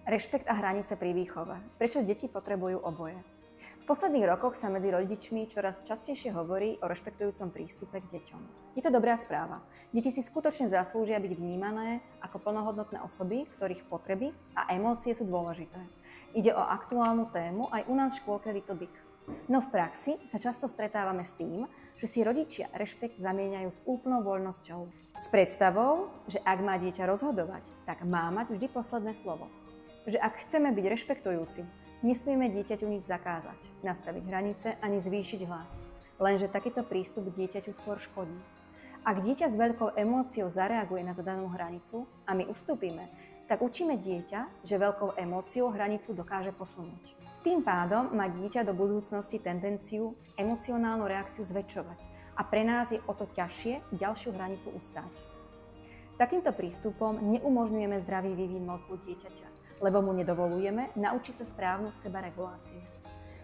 Rešpekt a hranice pri výchove. Prečo deti potrebujú oboje? V posledných rokoch sa medzi rodičmi čoraz častejšie hovorí o rešpektujúcom prístupe k deťom. Je to dobrá správa. Deti si skutočne zaslúžia byť vnímané ako plnohodnotné osoby, ktorých potreby a emócie sú dôležité. Ide o aktuálnu tému aj u nás v škôlke Little Big. No v praxi sa často stretávame s tým, že si rodičia rešpekt zamieňajú s úplnou voľnosťou. S predstavou, že ak má dieťa rozhodovať, tak má mať vždy posledné slovo. Že ak chceme byť rešpektujúci, nesmieme dieťaťu nič zakázať, nastaviť hranice ani zvýšiť hlas. Lenže takýto prístup dieťaťu skôr škodí. Ak dieťa s veľkou emóciou zareaguje na zadanú hranicu a my ustúpime, tak učíme dieťa, že veľkou emóciou hranicu dokáže posunúť. Tým pádom má dieťa do budúcnosti tendenciu emocionálnu reakciu zväčšovať a pre nás je o to ťažšie ďalšiu hranicu ustáť. Takýmto prístupom neumožňujeme zdravý vývin mozgu dieťaťa, lebo mu nedovolujeme naučiť sa správnu sebareguláciu.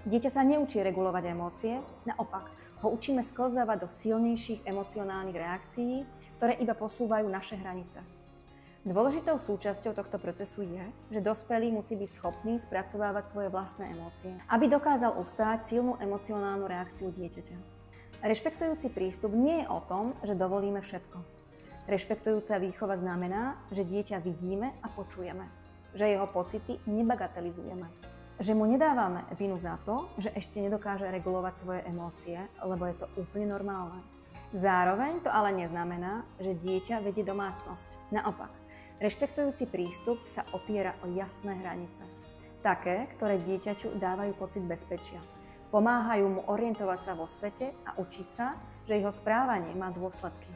Dieťa sa neučí regulovať emócie, naopak ho učíme sklzávať do silnejších emocionálnych reakcií, ktoré iba posúvajú naše hranice. Dôležitou súčasťou tohto procesu je, že dospelý musí byť schopný spracovávať svoje vlastné emócie, aby dokázal ustáť silnú emocionálnu reakciu dieťaťa. Rešpektujúci prístup nie je o tom, že dovolíme všetko. Rešpektujúca výchova znamená, že dieťa vidíme a počujeme, že jeho pocity nebagatelizujeme, že mu nedávame vinu za to, že ešte nedokáže regulovať svoje emócie, lebo je to úplne normálne. Zároveň to ale neznamená, že dieťa vedie domácnosť. Naopak, rešpektujúci prístup sa opiera o jasné hranice. Také, ktoré dieťaťu dávajú pocit bezpečia. Pomáhajú mu orientovať sa vo svete a učiť sa, že jeho správanie má dôsledky.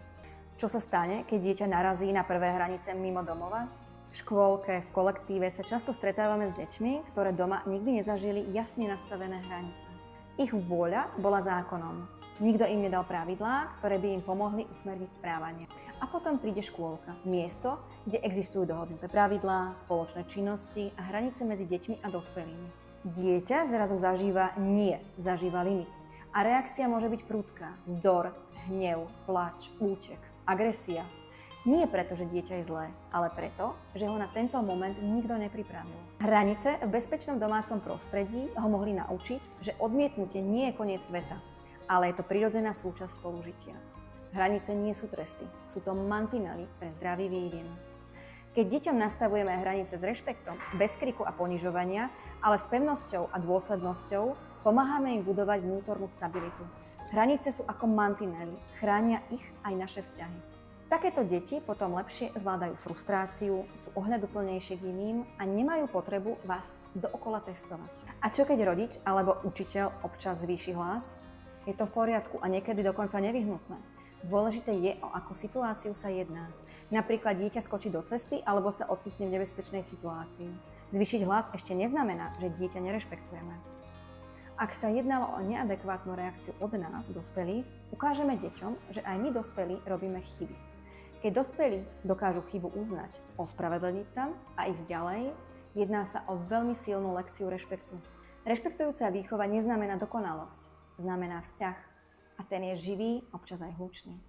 Čo sa stane, keď dieťa narazí na prvé hranice mimo domova? V škôlke, v kolektíve sa často stretávame s deťmi, ktoré doma nikdy nezažili jasne nastavené hranice. Ich vôľa bola zákonom. Nikto im nedal pravidlá, ktoré by im pomohli usmerniť správanie. A potom príde škôlka, miesto, kde existujú dohodnuté pravidlá, spoločné činnosti a hranice medzi deťmi a dospelými. Dieťa zrazu zažíva limit. A reakcia môže byť prudká, vzdor, hnev, plač, útek, agresia. Nie preto, že dieťa je zlé, ale preto, že ho na tento moment nikto nepripravil. Hranice v bezpečnom domácom prostredí ho mohli naučiť, že odmietnutie nie je koniec sveta, ale je to prirodzená súčasť spolužitia. Hranice nie sú tresty, sú to mantinely pre zdravý vývin. Keď deťom nastavujeme hranice s rešpektom, bez kriku a ponižovania, ale s pevnosťou a dôslednosťou, pomáhame im budovať vnútornú stabilitu. Hranice sú ako mantinely, chránia ich aj naše vzťahy. Takéto deti potom lepšie zvládajú frustráciu, sú ohľaduplnejšie k iným a nemajú potrebu vás dookola testovať. A čo keď rodič alebo učiteľ občas zvýši hlas? Je to v poriadku a niekedy dokonca nevyhnutné. Dôležité je, o akú situáciu sa jedná. Napríklad dieťa skočí do cesty alebo sa ocitne v nebezpečnej situácii. Zvýšiť hlas ešte neznamená, že dieťa nerešpektujeme. Ak sa jednalo o neadekvátnu reakciu od nás, dospelých, ukážeme deťom, že aj my dospelí robíme chyby. Keď dospelí dokážu chybu uznať, ospravedlniť sa a ísť ďalej, jedná sa o veľmi silnú lekciu rešpektu. Rešpektujúca výchova neznamená dokonalosť, znamená vzťah a ten je živý, občas aj hlučný.